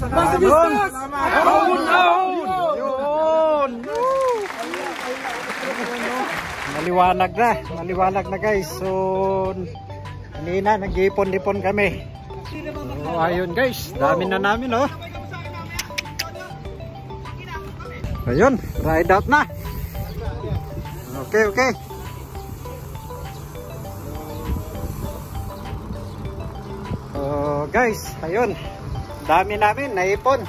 Ayun! Ayun! Maliwanag na guys. So, kanina nag-ipon-ipon kami. So, ayun guys, dami na namin oh. Ayun, ride out na. Okay. Guys, ayun, dami namin naipon.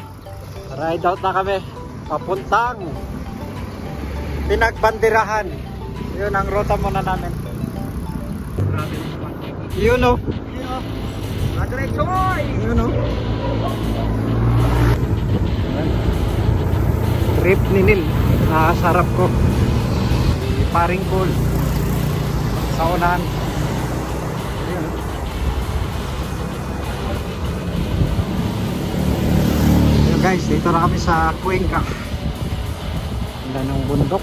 Ride out na kami papuntang Pinagbandirahan. Yun ang ruta muna namin. Yun o. Yun o. Trip ni Nil. Nakasarap ko. Paring cool. Sa unahan. Ayun o. Yun guys, dito na kami sa Cuenca. Ganda ng bundok.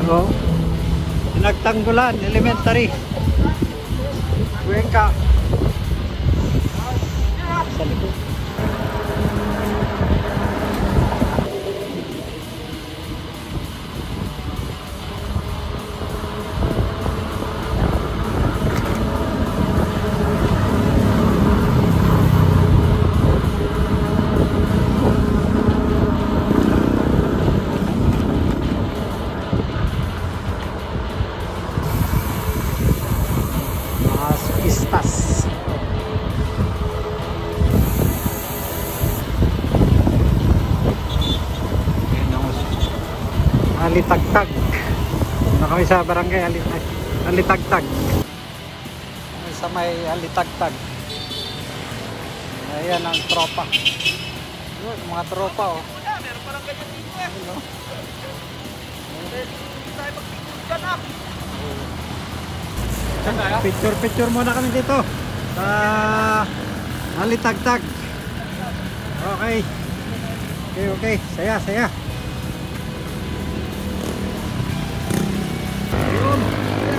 Hello? Pinagtanggulan, elementary. Cuenca. Sa likod. Alitagtag. Na kami sa barangay Alitagtag. Sa may Alitagtag. Ayan ang tropa. Yun, mga tropa oh. Meron pa lang ganyan dito eh. Hindi tayo mag-picture dyan ah. Picture muna kami dito sa Alitagtag. Okay. Saya.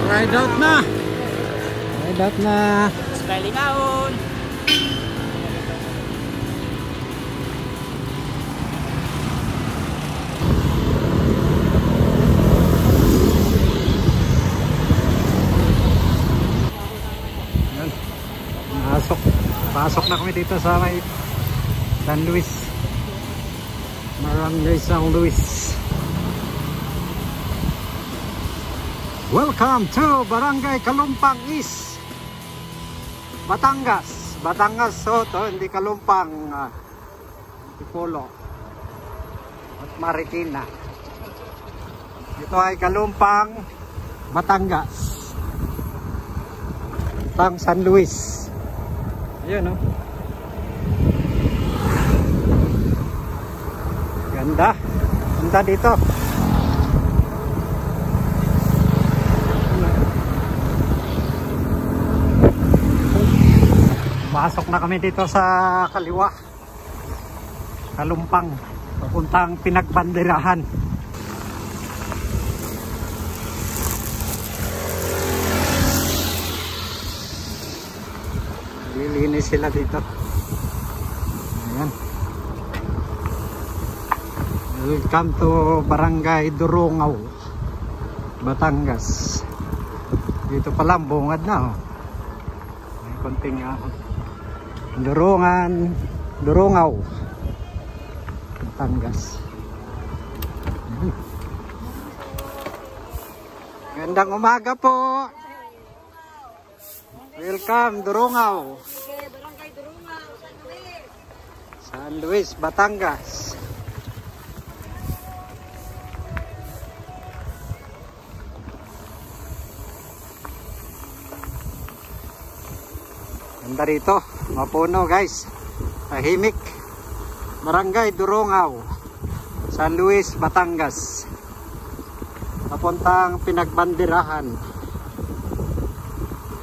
Ride out na. Styling out. Pasok na kami dito sa may San Luis. Barangay San Luis. Welcome to Barangay Kalumpang East, Batangas. Soto, hindi Kalumpang, Tipolo at Marikina. Ito ay Kalumpang, Batangas. Tang San Luis. Ayun oh. Ganda dito. Pasok na kami dito sa kaliwa. Kalumpang, papuntang Pinagbandirahan. Lilinis sila dito. Ayan. Welcome to Barangay Durungaw, Batangas. Dito pa lang bungad na oh. May konting Durungaw, Batangas. Gandang umaga po. Welcome Durungaw. Barangay Durungaw, San Luis, Batangas. Ganda rito, mapuno guys. Tahimik. Barangay Durungaw, San Luis, Batangas. Papuntang Pinagbandirahan.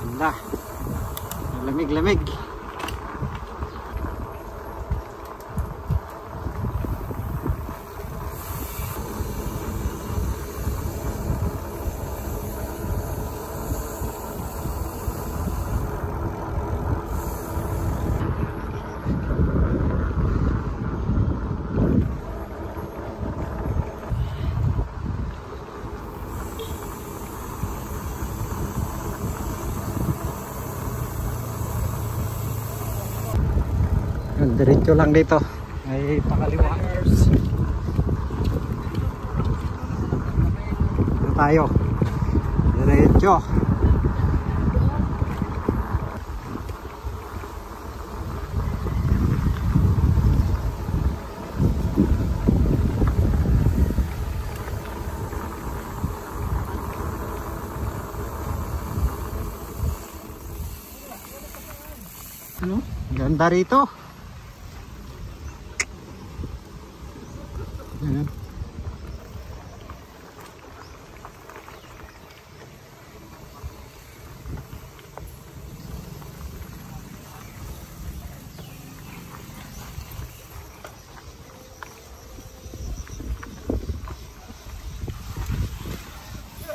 Ganda. Lamig-lamig. Diretso lang dito. May pakaliwa. Dito tayo. Diretso. Ano? Ganda rito. Ayan.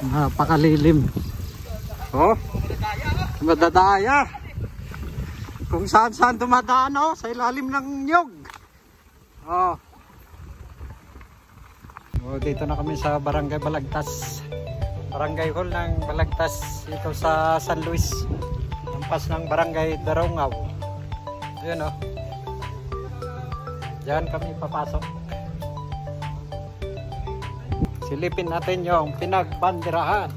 Napakalilim. Oh, madadaya. Kung saan dumadaan, oh, sa ilalim ng nyog. Oh. Oh, dito na kami sa Barangay Balagtas. Barangay Hall ng Balagtas dito sa San Luis. Lampas ng Barangay Darungaw. Ayun, oh. Diyan kami papasok. Silipin natin yung pinagbanderahan.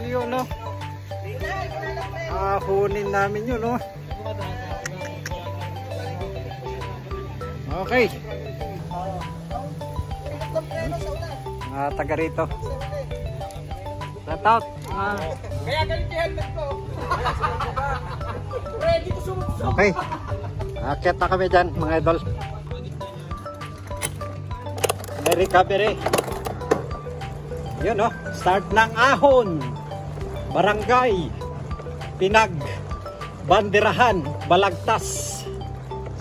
Yun, no? Hunin namin yun, no? Okay. Taga rito. Shout out. Kaya ganito yung helmet ko. Ready to sumunod. Okay. Akyat na kami dyan, mga idol. May recovery. Yun, no? Start ng ahon. Barangay Pinagbanderahan Balagtas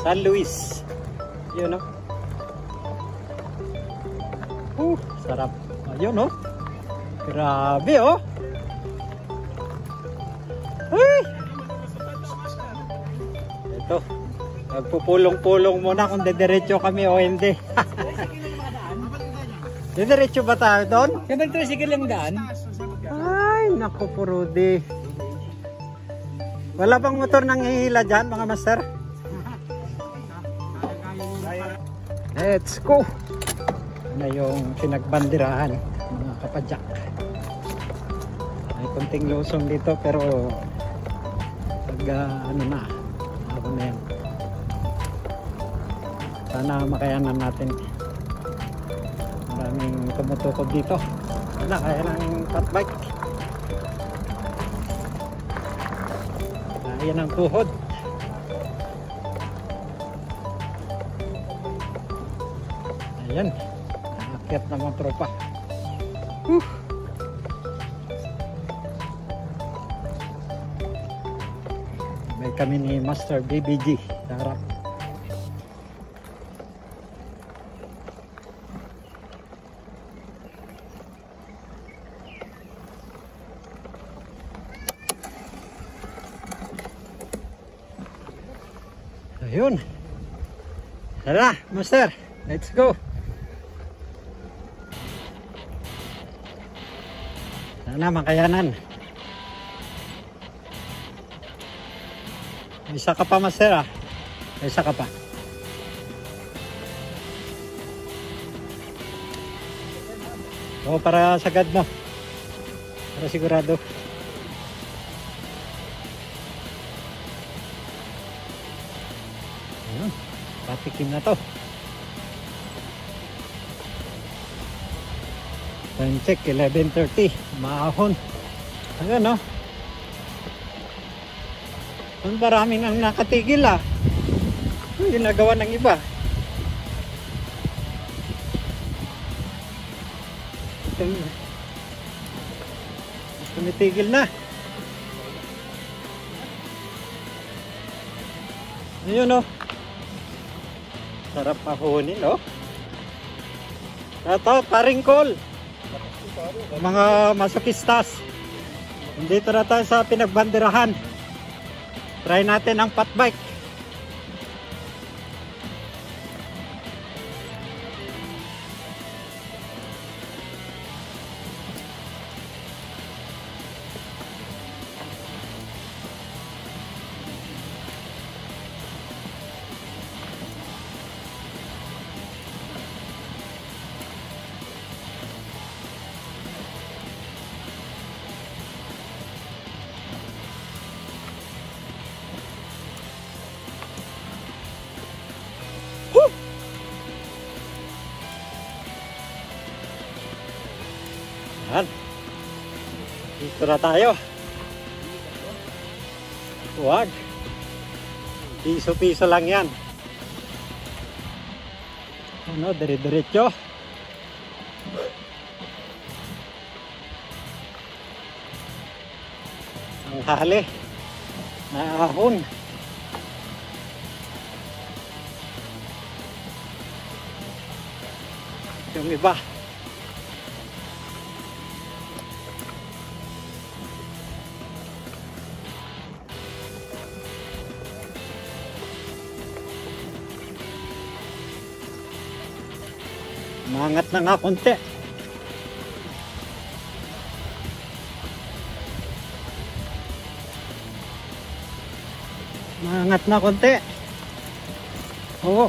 San Luis. Yun, no? Sarap. Ayun, no? Grabe, oh. Uy! Ito. Magpupulong-pulong muna kung dediretso kami o hindi. Dediretso ba tayo doon? Yung nag-tricycle yung daan? Ay, naku po, Rudy. Wala bang motor nang hihila dyan, mga master? Let's go! Ano yung pinagbandirahan, mga kapadyak. May konting lusong dito, pero pag ano na, ako na yan. Sana makayanan natin. Maraming tumutukod dito. Wala, kaya lang fat bike. Ayan ang tuhod. Ayan. Aakyat ng mga tropa. May kami ni Master BBG sa harap. Ayun. Tara, Master. Let's go. Sana makayanan. Isa ka pa, Master, ah. Isa ka pa. O, para sagad mo. Para sigurado. Ayun. Patikim na to. Time check, 11:30. Maahon. Ayan, no? Ang maraming ang nakatigil, ah. Yung ginagawa ng iba. Tumitigil na. Ayun, no? Sarap mahunin, no? Ito, paring call. Mga masokistas. Dito na tayo sa pinagbanderahan. Try natin ang fat bike. Dito na tayo. Huwag. Piso-piso lang yan. Ano, dire-diretso. Ang hali. Naahon. Yung iba. Mangat na nga konti. Mangat na konti. Oo.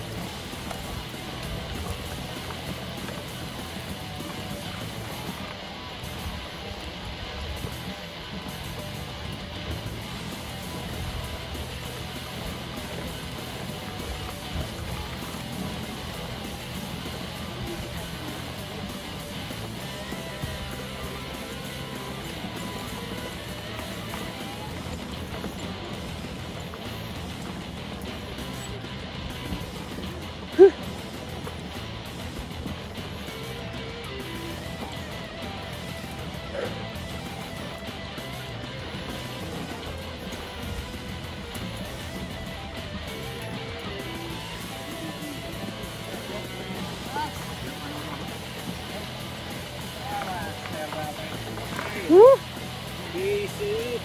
Easy.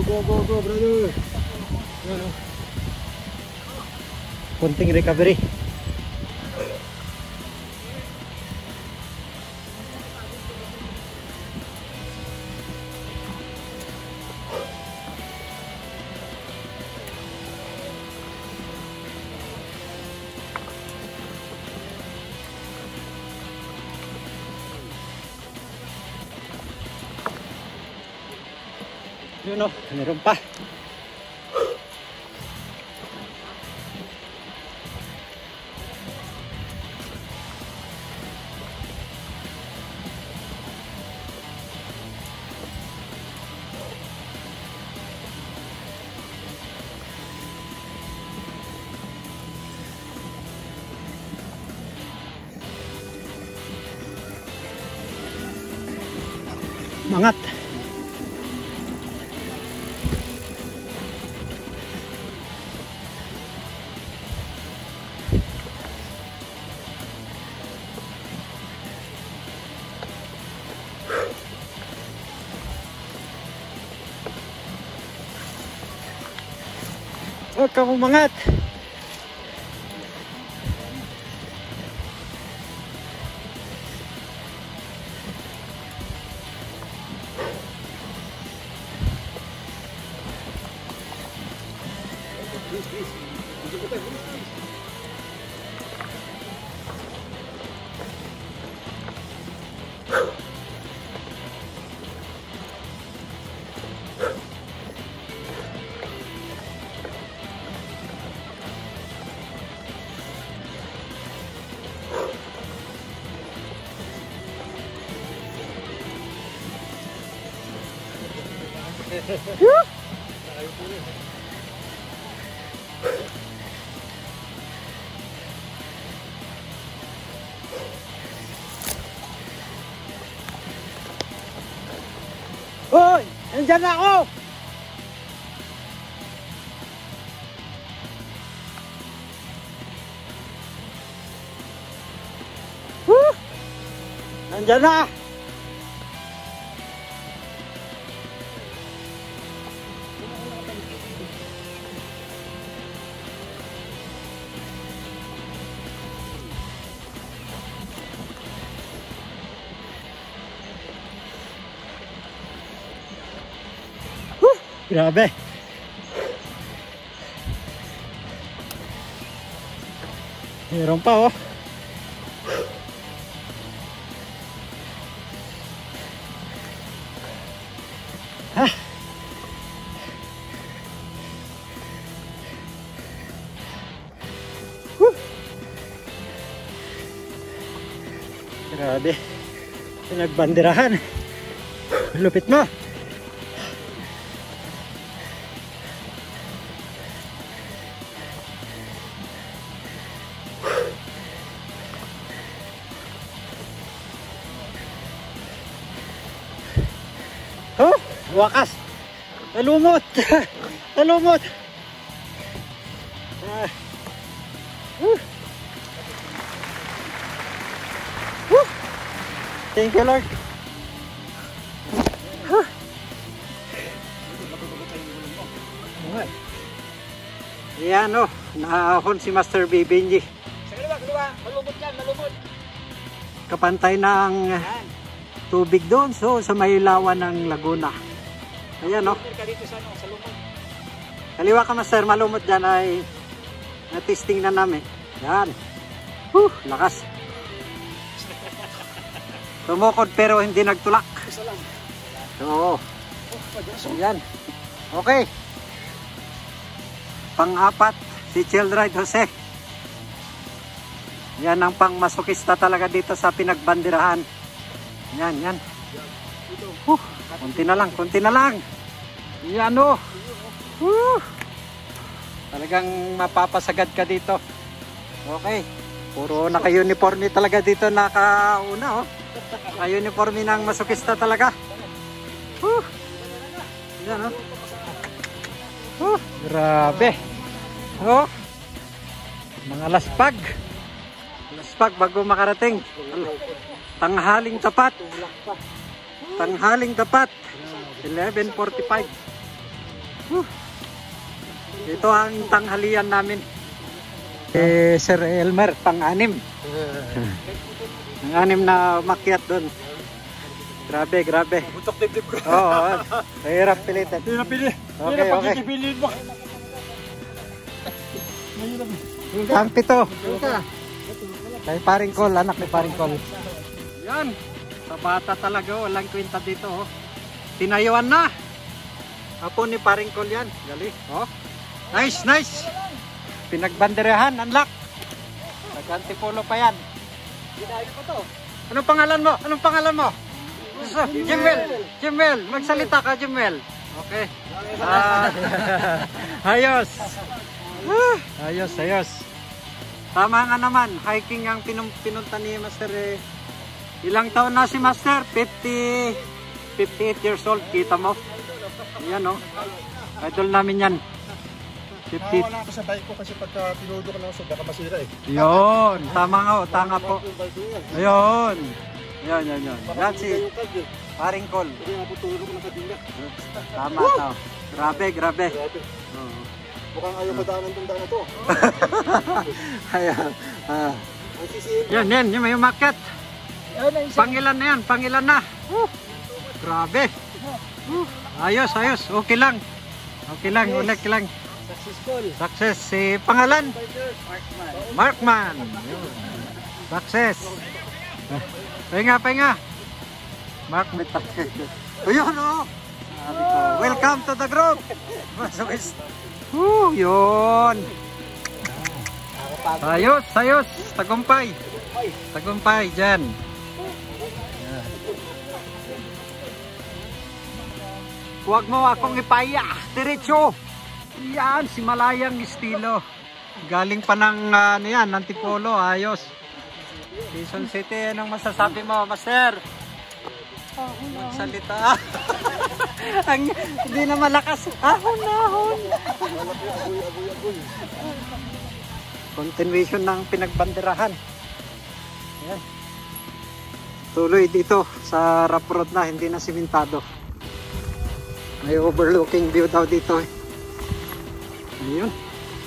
Go, brother. Konting recovery. Yun o, meron pa. Mangat. Huwag kang umangat. Hoy! Nandiyan na ako! Nandiyan na! Grabe. Meron pa oh. Ha? Grabe. Pinagbanderahan. Lupit mo. Oh, wakas. Nalumot. Nalumot. Thank you, Lord. Yan o, nahon si Master B. Benji. Sa kaliwa. Malumot yan, malumot. Kapantay ng tubig doon, so sa may lawan ng Laguna. Ayan o. Dito sa lumot. Kaliwa ka, Master, malumot dyan ay na-testing na namin. Yan. Lakas. Tumukod pero hindi nagtulak. Isa lang. Oo. Yan. Okay. Pang-apat, si Childride Jose. Yan ang pang-masokista talaga dito sa pinagbanderahan. Yan. Kunti na lang, kunti na lang. Yan o. Talagang mapapasagad ka dito. Okay. Puro naka-uniforme talaga dito, nakauna o. Naka-uniforme ng masokista talaga. Yan o. Grabe. Mga laspag. Laspag bago makarating. Tanghaling tapat. Tanghaling tapat. 11:45. Ito ang tanghalian namin. Sir Elmer, pang-anim. Ang-anim na makyat doon. Grabe, grabe. Butok dibdib ko. Oo, mahirap pilitin. Hindi na pili. Okay, okay. Piliin mo. Ang pito. Kay Paring Col, anak ni Paring Col. Yan. Sa bata talaga, walang kwenta dito. Oh. Tinayuan na. Apo ni Paring Col yan. Gali. Oh. Nice, nice. Pinagbanderehan, unlock. Nag-antipolo pa yan. Ginayo ko to. Anong pangalan mo? Anong pangalan mo? Jimwell. Jimwell. Magsalita ka, Jimwell. Okay. Ayos. Ayos, ayos. Tama nga naman. Hiking ang pinunta ni Master. Ilang taon na si Master? 58 years old. Kita mo? Yan o. Idol namin yan. 50. Wala ako sa bike ko kasi pagka pinudo ko lang so baka masira eh. Yun. Tama nga o. Tanga po. Ayun. Yan. Yan si Paring Col. Hindi nga po tulog ko ng kadila. Tama to. Grabe, grabe. Grabe. Oo. Mukhang ayaw madaanan tong daan na to. Ayan. Ang sisihin. Yan. Yung may umakyat. Pangilan na yan. Pangilan na. Grabe. Ayos. Okay lang. Okay lang. Ulit lang. Successful. Success. Si pangalan? Markman. Yun. Success. Pahinga. Mark with success. Ayun o. Welcome to the group. Yun. Ayos. Tagumpay dyan. Huwag mo akong ipaya. Diretso. Yan, si Malayang estilo. Galing pa ng Antipolo. Ayos. Quezon City, anong masasabi mo, Master? Magsalita. Hindi na malakas. Ahon. Continuation ng pinagbanderahan. Ayan. Tuloy dito sa rough road na, hindi na simentado. May overlooking view daw dito eh. Ayun.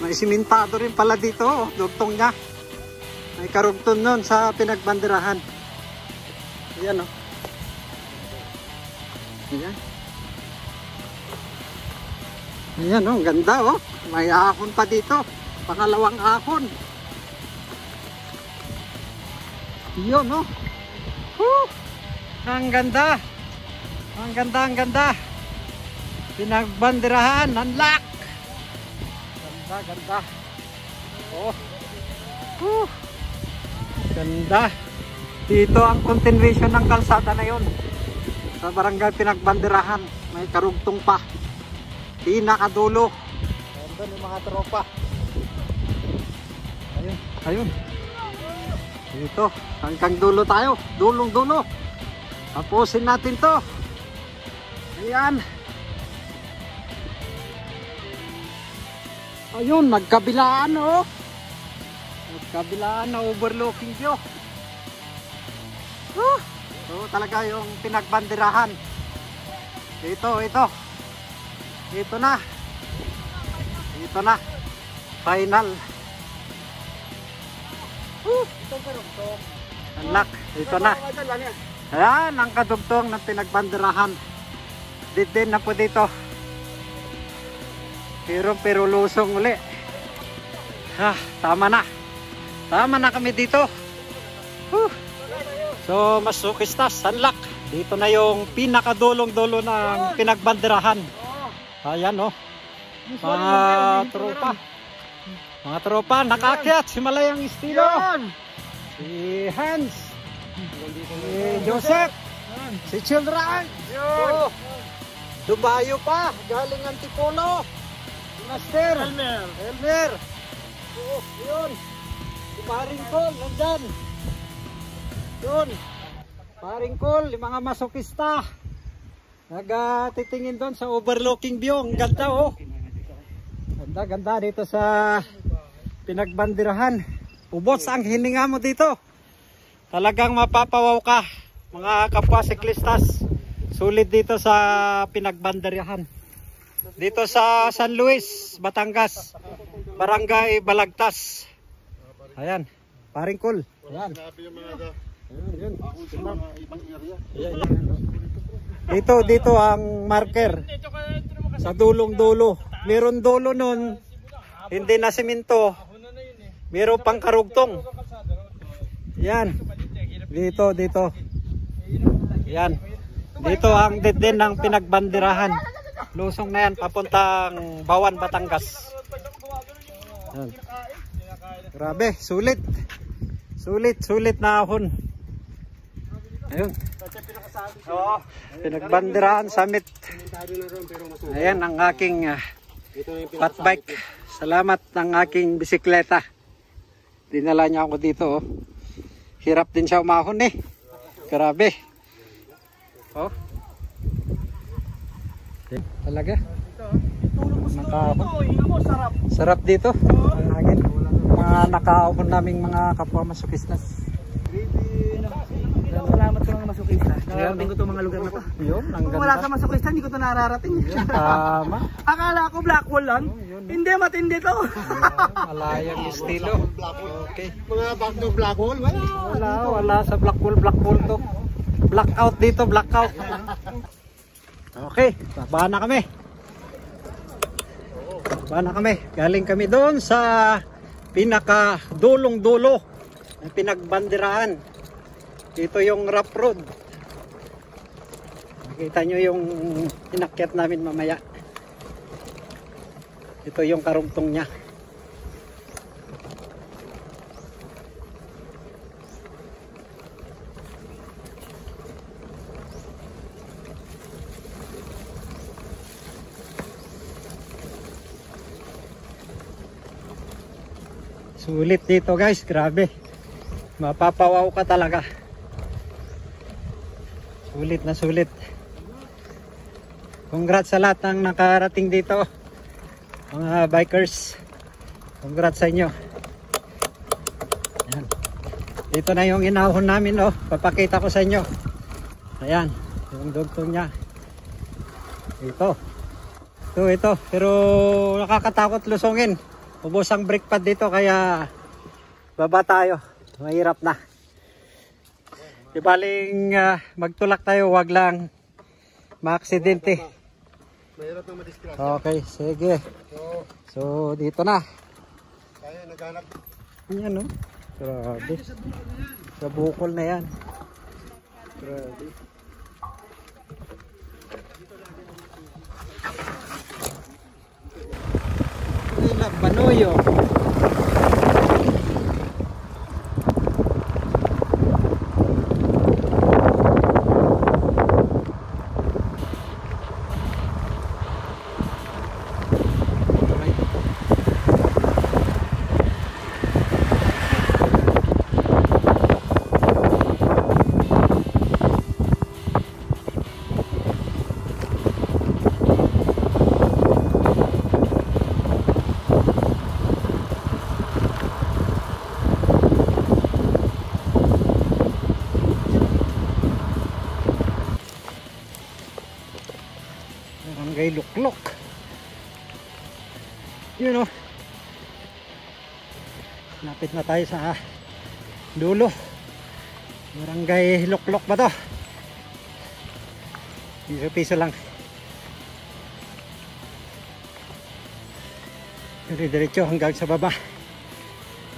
May simentado rin pala dito. Dugtong niya. May karugtong nun sa pinagbanderahan. Ayan o. Ayan o. Ganda o. May ahon pa dito. Pangalawang ahon. Yun o. Ang ganda. Ang ganda. Pinagbanderahan. Unlock. Ganda. Oh. Ganda. Dito ang continuation ng kalsada na yon. Sa barangay Pinagbanderahan. May karugtong pa. Pinakadulo. Doon yung mga tropa. Ayun, ayun. Dito, hanggang dulo tayo. Dulong dulo. Tapusin natin to. Ayan. Ayun, nagkabilaan oh. Nagkabilaan na overlooking view. So talaga yung Pinagbanderahan. Ito. Ito na. Ito na. Final. Anak, ito na. Ayan, ang kadugtong ng Pinagbanderahan. Din na po dito. Pero lusong uli. Tama na. Tama na kami dito. So, Masukistas, Sanlak. Dito na yung pinakadulong-dulo ng Pinagbanderahan. Ayan oh. Mga tropa. Mga tropa, nakakyat. Si Malayang Estilo. Si Hans. Si Joseph. Si Children. Dumayo pa. Galing Antipolo. Si Master. Elmer. Yun. Si Paring Col, nandyan. Yun. Paring Col, yung mga masokista. Nagtitingin doon sa overlooking view. Ang ganda oh. Ganda dito sa Pinagbanderahan. Ubos ang hininga mo dito. Talagang mapapawaw ka mga kapwa siklistas. Sulit dito sa Pinagbanderahan. Dito sa San Luis, Batangas. Barangay Balagtas. Ayan, Paring Col. Ayan. Dito ang marker sa dulong-dulo. Meron dulo nun, hindi na simento. Meron pang karugtong. Yan. Dito. Yan. Dito ang din ng Pinagbanderahan. Lusong na yan, papuntang Bawan, Batangas. Yan. Grabe, sulit. Sulit na ahon. Ayun. Pinagbanderahan Summit. Ayan ang aking fat bike. Salamat ng aking bisikleta. Dinala niya ako dito oh. Hirap din siya umahon eh. Grabe. Oh. Talaga. Sarap dito. Ang hangin. Mga nakaahon naming mga kapwa masukistas. Salamat sa mga masukista. Nararating ko itong mga lugar na to. Yun, ang Kung wala sa masukista, hindi ko ito nararating. Tama. Akala ko black wall lang. Hindi, matindi to. Malayang estilo. Okay. Mga back to black wall, Wala sa black wall to. Blackout dito, blackout. Okay, baba na kami. Galing kami doon sa pinakadulong-dulo ng Pinagbanderahan. Dito yung rough road. Makita nyo yung inakyat namin mamaya. Ito yung karugtong niya. Sulit dito guys, grabe. Mapapawaw ka talaga. Sulit na sulit. Congrats sa lahat ng nakarating dito. Mga bikers. Congrats sa inyo. Ayan. Dito na yung inahon namin oh. Papakita ko sa inyo. Ayan. Yung dugtong niya. Ito. Pero nakakatakot lusungin. Ubos ang brake pad dito kaya baba tayo. Mahirap na. Di baling magtulak tayo, wag lang maaksidente. Mahirap na madisgrasya. Okay, sige. So dito na. Kaya naghanap. Yan no. Grabe. Sa bukol na yan. Grabe. Banoyo. Barangay Luklok. Yun o. Lapit na tayo sa dulo. Barangay Luklok ba to? Piso-piso lang. Diretso hanggang sa baba.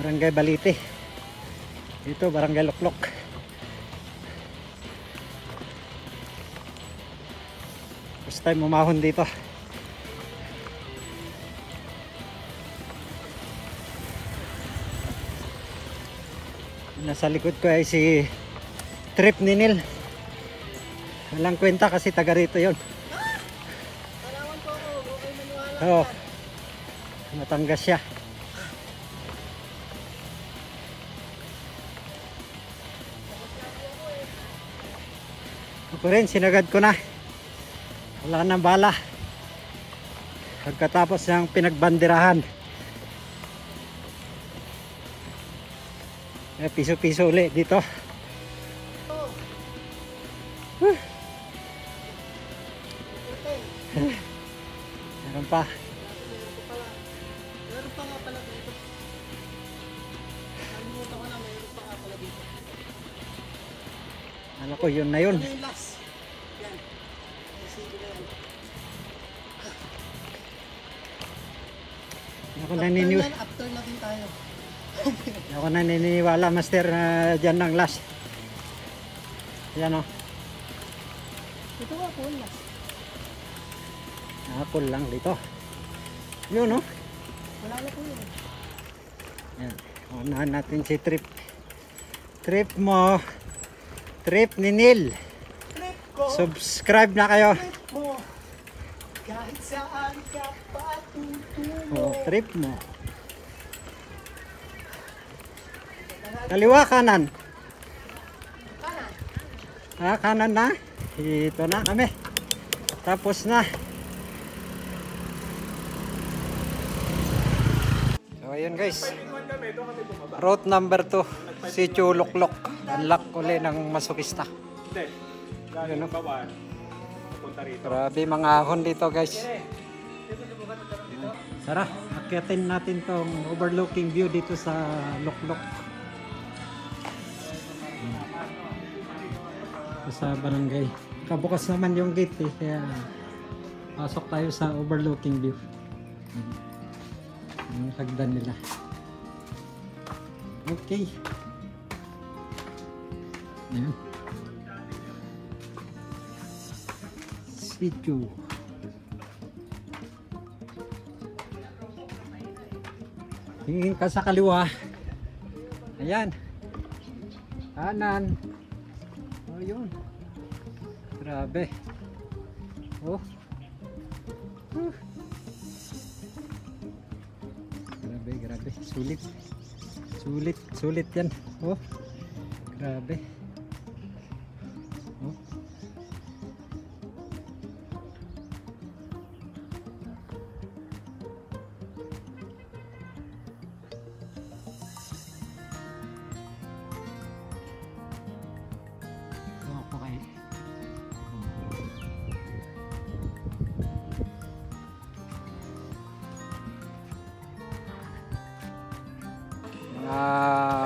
Barangay Balite. Dito Barangay Luklok. First time umahon dito. Nasa likod ko ay si Trip ni Nil. Walang kwenta kasi taga rito yun. Oo. Natangas siya. Ako rin, sinagad ko na. Wala nang bala. Pagkatapos ng pinagbandirahan. Piso-piso ulit dito. Meron pa. Meron pa nga pala dito. Nalimutan ko na, meron pa nga pala dito. Ano ko, yun na yun. Ano yung last? Yan. Sige na yan. Ako naniniwala. After natin tayo. Ako naniniwala, master, na dyan ang last. Yan o. Ito nga po last. Nakapul lang dito. Yun o. Wala na po yun. Yan. Unahan natin si Trip. Trip mo. Trip ni Nil. Trip ko. Subscribe na kayo. Trip mo. Kahit saan ka patutungo. O, trip mo. Kaliwa kanan. Kanan. Kanan na. Ito na kami. Tapos na. So ayun guys. Route number 2. Sitio Luklok. Unlock uli ng masukista. Yun, no? Grabe mga ahon dito guys. Tara, akyatin natin tong overlooking view dito sa Luklok. Sa barangay. Kabukas naman yung gate eh, kaya pasok tayo sa overlooking view. Yung hagdan nila. Okay. Ayan. Sitio. Tingin ka sa kaliwa. Ayan. Kanan. Oh, yun. Grabe. Oh. Grabe, grabe. Sulit. Sulit, sulit yan. Oh. Grabe. Oh.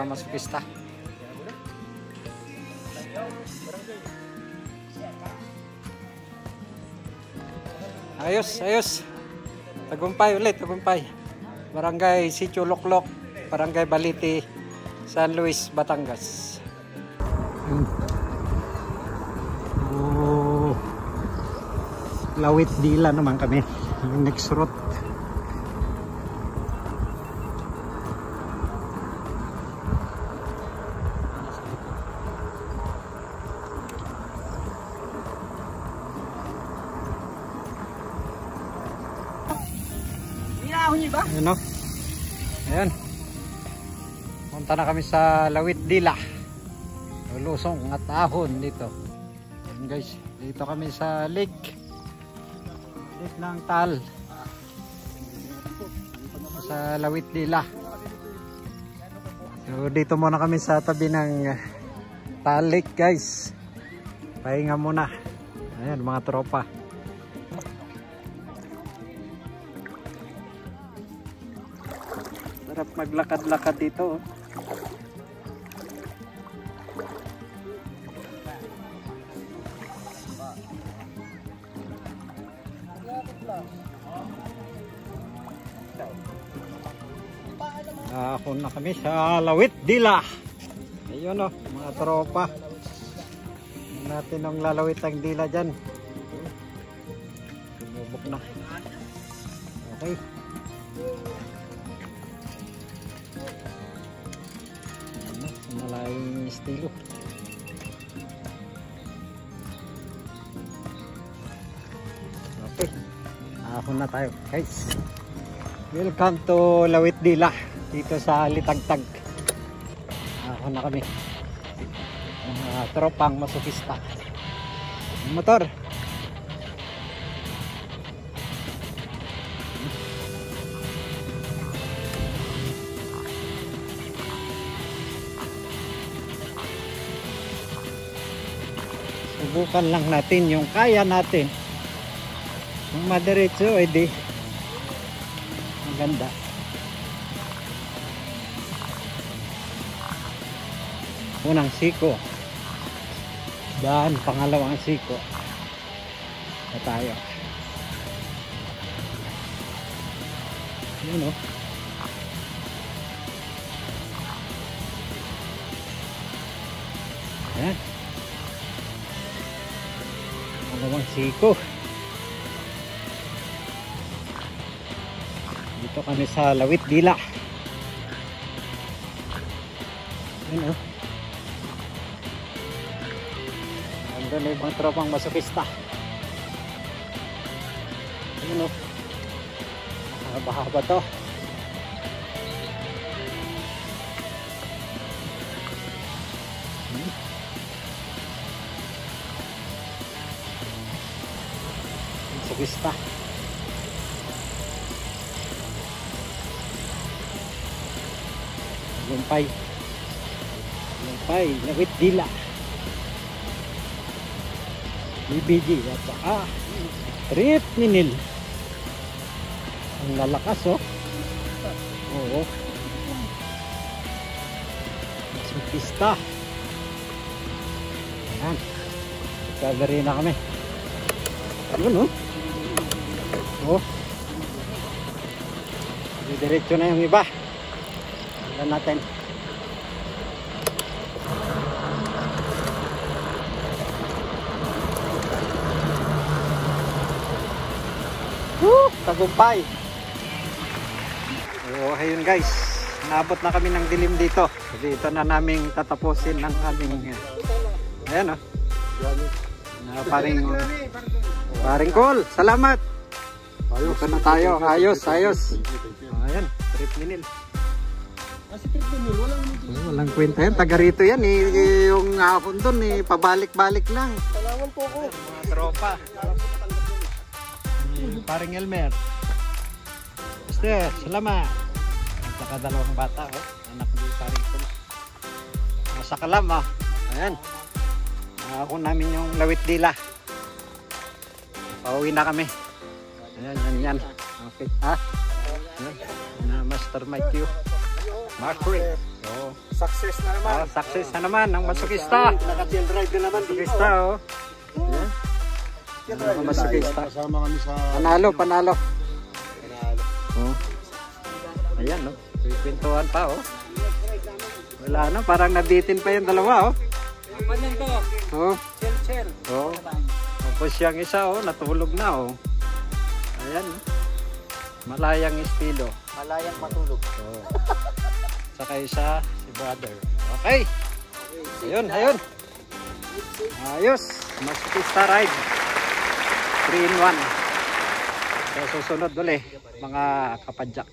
Masukista. Ayos, ayos. Tagumpay ulit, tagumpay. Barangay Sitio Luklok, Barangay Balite, San Luis, Batangas. Oh, Lawit Dila naman kami. Yung next route. Ayan o. Ayan. Punta na kami sa Lawit Dila. Lusong at ahon dito. Ayan guys. Dito kami sa lake. Lake ng Tal. Sa Lawit Dila. So dito muna kami sa tabi ng Tal Lake guys. Pahinga muna. Ayan mga tropa. Sarap maglakad-lakad dito. Ako na kami sa Lawit Dila. Ayun o, mga tropa. Tingnan natin ang lalawit ang dila dyan. Tumubok na. Okay. Malayong estilo. Okay. Ako na tayo guys. Welcome to Lawit Dila. Dito sa Litagtag. Ako na kami. Mga tropang masokista. Motor. Subukan lang natin yung kaya natin. Kung madiretso, edi maganda. Unang siko. Dan pangalawang siko. Na tayo. Yun o. Ayan. Pangalawang siko. Dito kami sa Lawit Dila. Yun o. Doon na ibang tropang masokista. Ano? Haba-haba to. Masokista. Lumpay. Lumpay, Lawit Dila. BBG at saka Trip Ninil. Ang lalakas oh. Oo. Masokista. Ayan. Kagari na kami. Ayun oh. Oh. Diretso na yung iba. Tignan natin. Tagumpay. So, ayun guys, naabot na kami ng dilim dito. Dito na naming tatapusin ng aming ayan o. Paring Col, salamat. Ayos na tayo, ayos. Ayan, Trip Ninil. Kasi Trip Ninil, walang kwenta yan, taga rito yan yung hapon doon pabalik-balik lang. Salamat po ko. Mga tropa. Paring Elmer. Mister, salamat. Nakadalawang bata, oh. Anak ni paring Col. Nasa Kalam, ah. Ayan. Ako namin yung Lawit Dila. Pauwi na kami. Ayan. Okay, ah. Ayan. Na Master Mike Q. Mark Rick. Oh. Success na naman. Oh, success na naman ang masokista. Naka-tail drive na naman dito. Masokista, oh. Ayan. Masokista. Kasama kami sa Panalo. Oh. Ayan, no. Pipintuan pa, oh. Wala na, parang nabitin pa yung dalawa, oh. Ano to? Oh. Chill. Oh. Tapos yung isa, oh, natulog na, oh. Ayan, oh. Malayang estilo. Malayang matulog. Oh. Saka isa, si brother. Okay. Ayun. Ayos. Masokista ride. 3-in-1. So, susunod ulit, mga kapadyak.